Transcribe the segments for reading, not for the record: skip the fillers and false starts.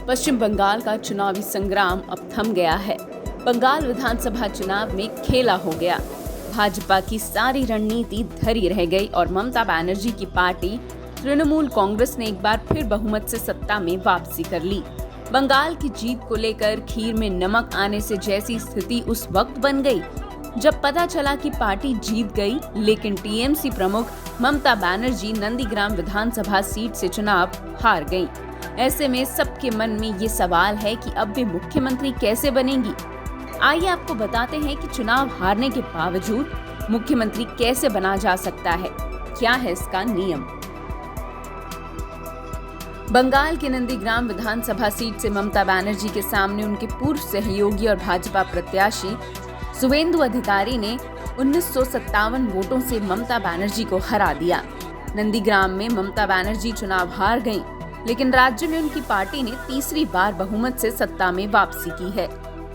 पश्चिम बंगाल का चुनावी संग्राम अब थम गया है। बंगाल विधानसभा चुनाव में खेला हो गया। भाजपा की सारी रणनीति धरी रह गई और ममता बनर्जी की पार्टी तृणमूल कांग्रेस ने एक बार फिर बहुमत से सत्ता में वापसी कर ली। बंगाल की जीत को लेकर खीर में नमक आने से जैसी स्थिति उस वक्त बन गई जब पता चला कि पार्टी जीत गई, लेकिन टीएमसी प्रमुख ममता बनर्जी नंदीग्राम विधानसभा सीट से चुनाव हार गईं। ऐसे में सबके मन में ये सवाल है कि अब वे मुख्यमंत्री कैसे बनेंगी। आइए आपको बताते हैं कि चुनाव हारने के बावजूद मुख्यमंत्री कैसे बना जा सकता है, क्या है इसका नियम। बंगाल के नंदीग्राम विधानसभा सीट से ममता बनर्जी के सामने उनके पूर्व सहयोगी और भाजपा प्रत्याशी शुवेंदु अधिकारी ने 1957 वोटों से ममता बनर्जी को हरा दिया। नंदीग्राम में ममता बनर्जी चुनाव हार गईं, लेकिन राज्य में उनकी पार्टी ने तीसरी बार बहुमत से सत्ता में वापसी की है।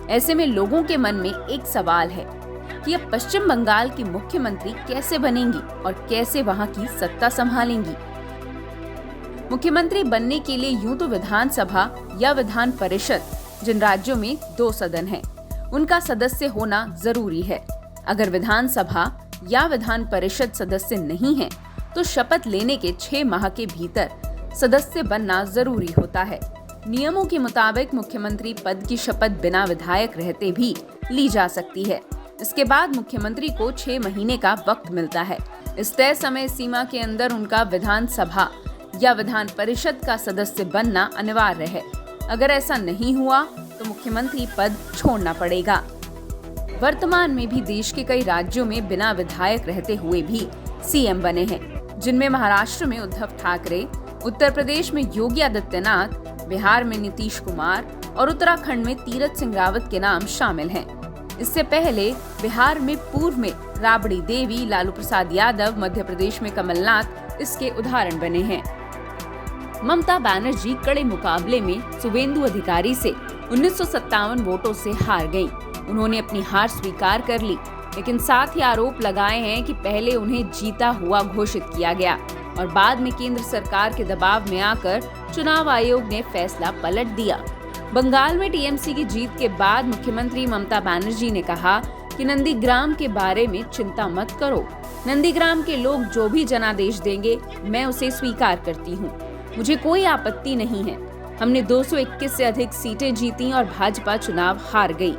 ऐसे में लोगों के मन में एक सवाल है कि अब पश्चिम बंगाल की मुख्यमंत्री कैसे बनेंगी और कैसे वहां की सत्ता संभालेंगी। मुख्यमंत्री बनने के लिए यूं तो विधानसभा या विधान परिषद, जिन राज्यों में 2 सदन हैं, उनका सदस्य होना जरूरी है। अगर विधानसभा या विधान परिषद सदस्य नहीं है, तो शपथ लेने के 6 माह के भीतर सदस्य बनना जरूरी होता है। नियमों के मुताबिक मुख्यमंत्री पद की शपथ बिना विधायक रहते भी ली जा सकती है। इसके बाद मुख्यमंत्री को 6 महीने का वक्त मिलता है। इस तय समय सीमा के अंदर उनका विधानसभा या विधान परिषद का सदस्य बनना अनिवार्य है। अगर ऐसा नहीं हुआ तो मुख्यमंत्री पद छोड़ना पड़ेगा। वर्तमान में भी देश के कई राज्यों में बिना विधायक रहते हुए भी सीएम बने हैं, जिनमें महाराष्ट्र में उद्धव ठाकरे, उत्तर प्रदेश में योगी आदित्यनाथ, बिहार में नीतीश कुमार और उत्तराखंड में तीरथ सिंह रावत के नाम शामिल हैं। इससे पहले बिहार में पूर्व में राबड़ी देवी, लालू प्रसाद यादव, मध्य प्रदेश में कमलनाथ इसके उदाहरण बने हैं। ममता बनर्जी कड़े मुकाबले में शुवेंदु अधिकारी से 1957 वोटों से हार गईं। उन्होंने अपनी हार स्वीकार कर ली, लेकिन साथ ही आरोप लगाए हैं कि पहले उन्हें जीता हुआ घोषित किया गया और बाद में केंद्र सरकार के दबाव में आकर चुनाव आयोग ने फैसला पलट दिया। बंगाल में टीएमसी की जीत के बाद मुख्यमंत्री ममता बनर्जी ने कहा कि नंदीग्राम के बारे में चिंता मत करो। नंदीग्राम के लोग जो भी जनादेश देंगे, मैं उसे स्वीकार करती हूँ। मुझे कोई आपत्ति नहीं है। हमने 221 से अधिक सीटें जीती और भाजपा चुनाव हार गई।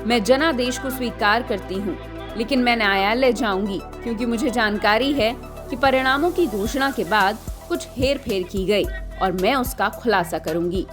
मैं जनादेश को स्वीकार करती हूँ, लेकिन मैं न्यायालय जाऊंगी क्योंकि मुझे जानकारी है कि परिणामों की घोषणा के बाद कुछ हेरफेर की गई और मैं उसका खुलासा करूंगी।